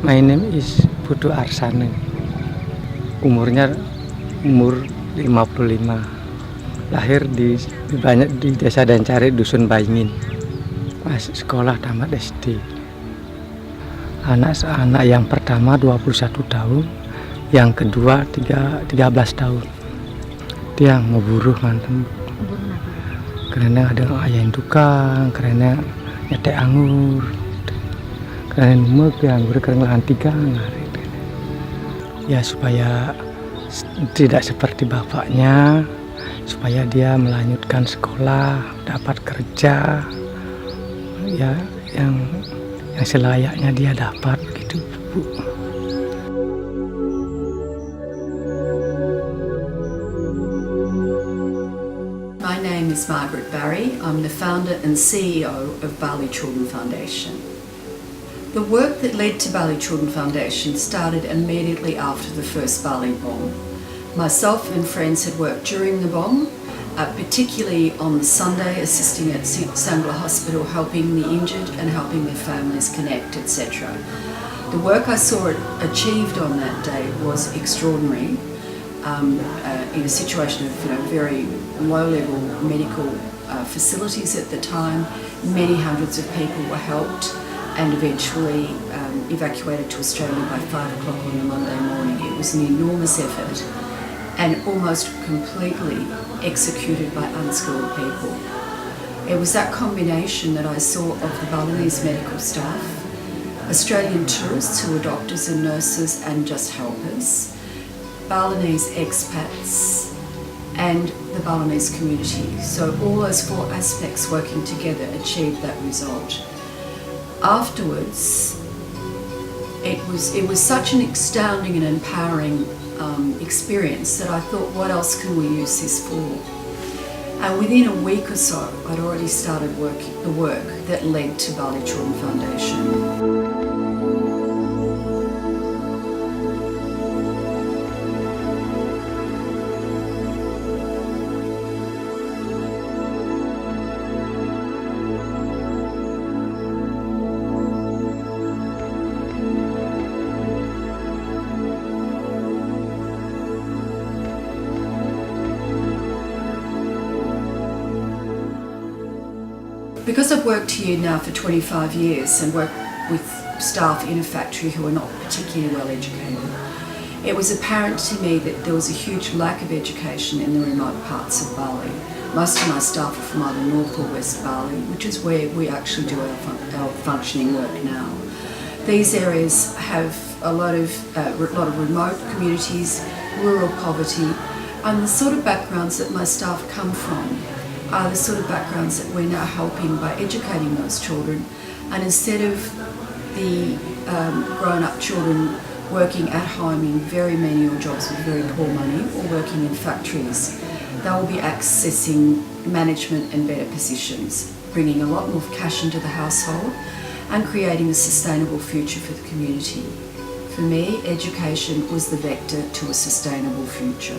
My name is Putu Arsane. Umurnya umur 55. Lahir di Desa Dancari, Dusun Baingin. Masuk sekolah tamat SD. Anak yang pertama 21 tahun, yang kedua 13 tahun. Dia ngeburuh mantan. Karena ada ayah yang tukang, karena nyetek anggur. Karena numek anggur karena lahan 3 ngarit. Ya supaya tidak seperti bapaknya, supaya dia melanjutkan sekolah, dapat kerja, ya yang selayaknya dia dapat gitu, Bu. My name is Margaret. I'm the founder and CEO of Bali Children Foundation. The work that led to Bali Children Foundation started immediately after the first Bali bomb. Myself and friends had worked during the bomb, particularly on the Sunday, assisting at Sangla Hospital, helping the injured and helping their families connect, etc. The work I saw achieved on that day was extraordinary. In a situation of very low-level medical facilities at the time, many hundreds of people were helped and eventually evacuated to Australia by 5 o'clock on the Monday morning. It was an enormous effort and almost completely executed by unskilled people. It was that combination that I saw of the Balinese medical staff, Australian tourists who were doctors and nurses and just helpers, Balinese expats and the Balinese community. So all those 4 aspects working together achieved that result. Afterwards, it was such an astounding and empowering experience that I thought, what else can we use this for? And within a week or so, I'd already started the work that led to Bali Children Foundation. Because I've worked here now for 25 years and worked with staff in a factory who are not particularly well educated, it was apparent to me that there was a huge lack of education in the remote parts of Bali. Most of my staff are from either North or West Bali, which is where we actually do our functioning work now. These areas have a lot of remote communities, rural poverty, and the sort of backgrounds that my staff come from are the sort of backgrounds that we're now helping by educating those children. And instead of the grown-up children working at home in very menial jobs with very poor money or working in factories, they will be accessing management and better positions, bringing a lot more cash into the household and creating a sustainable future for the community. For me, education was the vector to a sustainable future.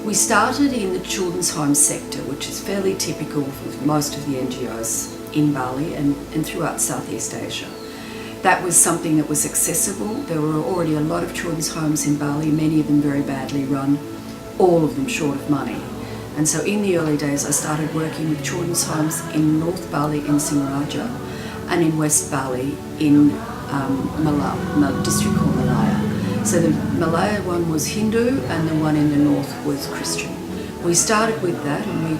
We started in the children's home sector, which is fairly typical of most of the NGOs in Bali and throughout Southeast Asia. That was something that was accessible. There were already a lot of children's homes in Bali, many of them very badly run, all of them short of money. And so in the early days I started working with children's homes in North Bali in Singaraja and in West Bali in district called Malaya. So the Malaya one was Hindu and the one in the north was Christian. We started with that and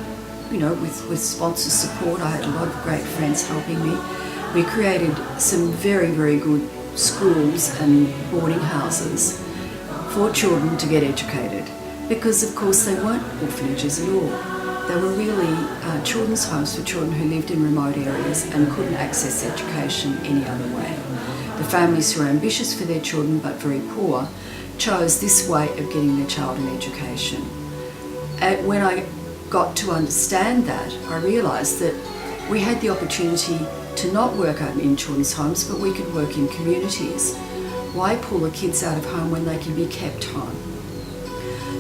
with sponsor support, I had a lot of great friends helping me. We created some very, very good schools and boarding houses for children to get educated because of course they weren't orphanages at all. They were really children's homes for children who lived in remote areas and couldn't access education any other way. The families who were ambitious for their children but very poor chose this way of getting their child an education. And when I got to understand that, I realised that we had the opportunity to not work out in children's homes, but we could work in communities. Why pull the kids out of home when they can be kept home?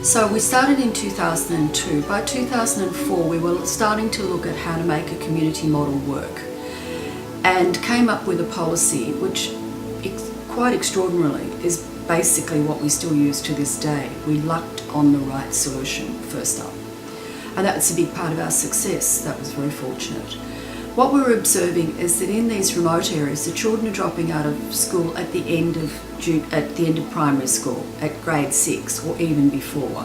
So we started in 2002. By 2004, we were starting to look at how to make a community model work, and came up with a policy which, quite extraordinarily, is basically what we still use to this day. We lucked on the right solution first up, and that's a big part of our success. That was very fortunate. What we were observing is that in these remote areas, the children are dropping out of school at the end of primary school, at grade 6 or even before.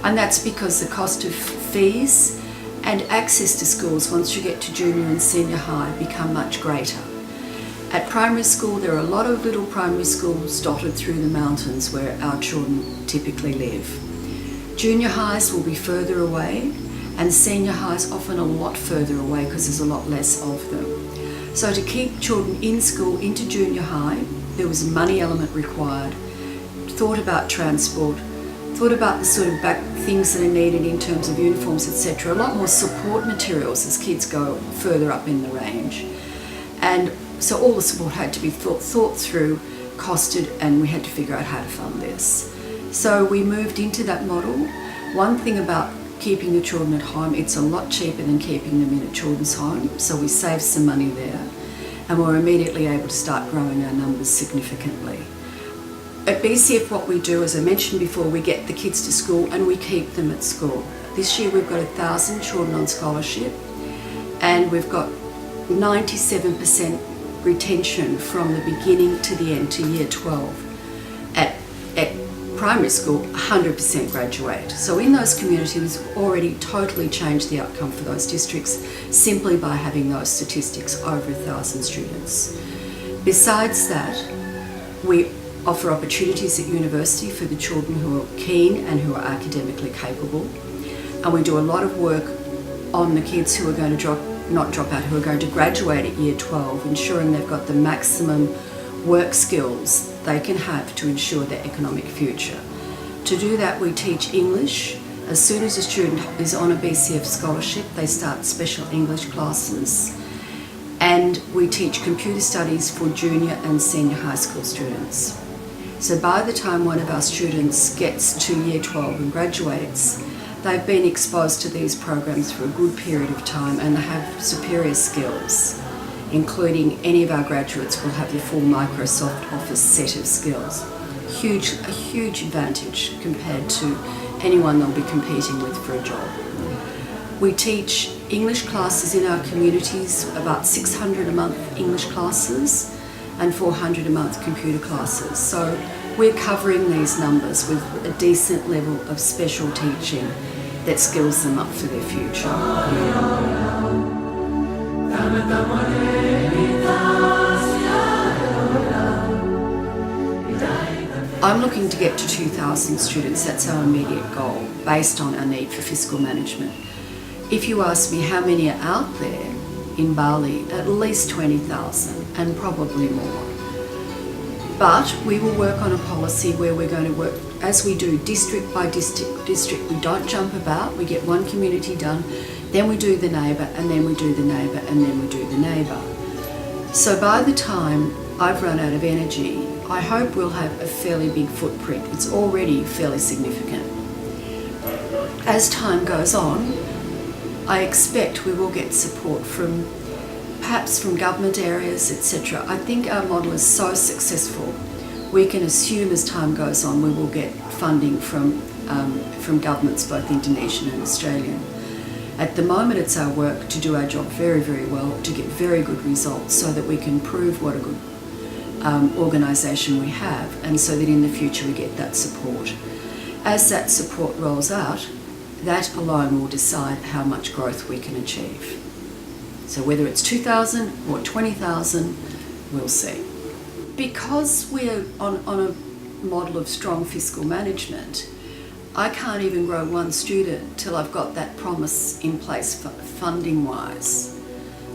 And that's because the cost of fees and access to schools once you get to junior and senior high become much greater. At primary school, there are a lot of little primary schools dotted through the mountains where our children typically live. Junior highs will be further away, and senior highs often a lot further away because there's a lot less of them. So to keep children in school into junior high, there was a money element required, thought about transport, thought about the sort of back things that are needed in terms of uniforms, etc. A lot more support materials as kids go further up in the range. And so all the support had to be thought through, costed, and we had to figure out how to fund this. So we moved into that model. One thing about keeping the children at home, it's a lot cheaper than keeping them in a children's home, so we saved some money there, and we're immediately able to start growing our numbers significantly. At BCF, what we do, as I mentioned before, we get the kids to school and we keep them at school. This year we've got 1,000 children on scholarship, and we've got 97% retention from the beginning to the end to year 12. At primary school, 100% graduate. So in those communities, we've already totally changed the outcome for those districts simply by having those statistics over 1,000 students. Besides that, we offer opportunities at university for the children who are keen and who are academically capable. And we do a lot of work on the kids who are going to who are going to graduate at year 12, ensuring they've got the maximum work skills they can have to ensure their economic future. To do that, we teach English. As soon as a student is on a BCF scholarship, they start special English classes. And we teach computer studies for junior and senior high school students. So by the time one of our students gets to year 12 and graduates, they've been exposed to these programs for a good period of time and they have superior skills, including any of our graduates will have the full Microsoft Office set of skills. A huge advantage compared to anyone they'll be competing with for a job. We teach English classes in our communities, about 600 a month English classes and 400 a month computer classes. So we're covering these numbers with a decent level of special teaching that skills them up for their future. I'm looking to get to 2,000 students. That's our immediate goal, based on our need for fiscal management. If you ask me how many are out there in Bali, at least 20,000 and probably more. But we will work on a policy where we're going to work, as we do, district by district. We don't jump about. We get one community done, then we do the neighbour, and then we do the neighbour, and then we do the neighbour. So by the time I've run out of energy, I hope we'll have a fairly big footprint. It's already fairly significant. As time goes on, I expect we will get support from perhaps from government areas, etc. I think our model is so successful, we can assume as time goes on we will get funding from governments, both Indonesian and Australian. At the moment it's our work to do our job very, very well, to get very good results so that we can prove what a good organisation we have, and so that in the future we get that support. As that support rolls out, that alone will decide how much growth we can achieve. So whether it's 2,000 or 20,000, we'll see. Because we're on a model of strong fiscal management, I can't even grow one student till I've got that promise in place funding-wise.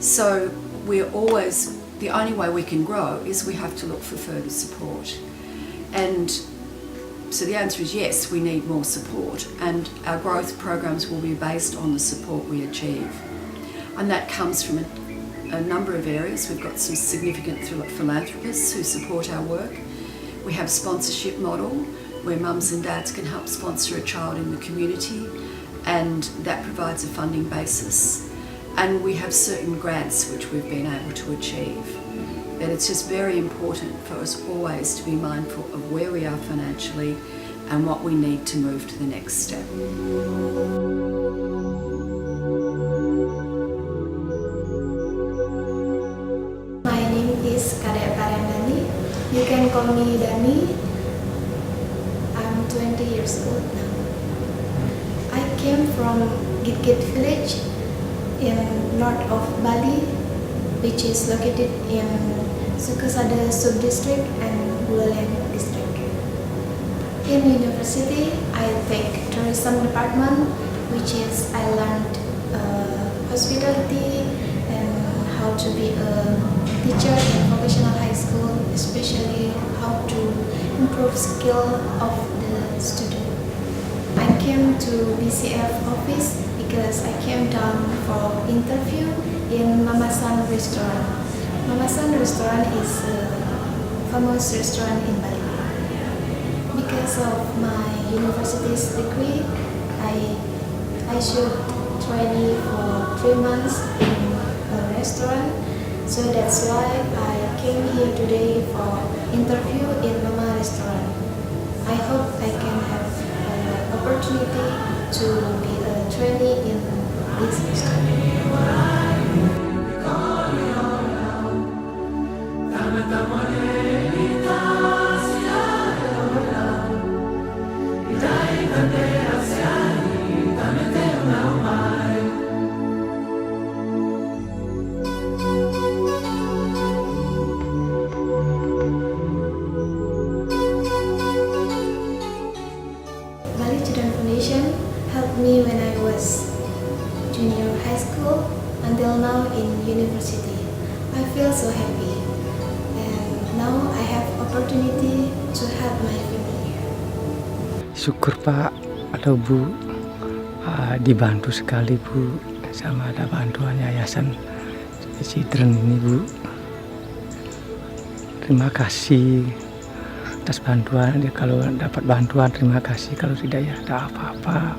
So we're always, the only way we can grow is we have to look for further support. And so the answer is yes, we need more support, and our growth programs will be based on the support we achieve. And that comes from a number of areas. We've got some significant philanthropists who support our work. We have sponsorship model where mums and dads can help sponsor a child in the community, and that provides a funding basis. And we have certain grants which we've been able to achieve. But it's just very important for us always to be mindful of where we are financially and what we need to move to the next step. My name is Margaret. You can call me Dani. I'm 20 years old now. I came from Gitgit village in north of Bali, which is located in Sukasada sub-district and Buleleng district. In university, I take tourism department, which is I learned hospitality and how to be a teacher in vocational high school, especially how to improve skill of the student. I came to BCF office because I came down for interview in Mama San restaurant. Mama San restaurant is a famous restaurant in Bali. Because of my university's degree, I should train for 3 months in a restaurant. So that's why I came here today for interview in Mama restaurant. I hope I can have an opportunity to be a trainee in this restaurant. Bali Children Foundation helped me when I was junior high school until now in university. I feel so happy, and now I have opportunity to help my family. Syukur Pak atau Bu, dibantu sekali Bu sama ada bantuan yayasan Children ini Bu. Terima kasih atas bantuan. Kalau dapat bantuan terima kasih, kalau tidak ya ada apa-apa.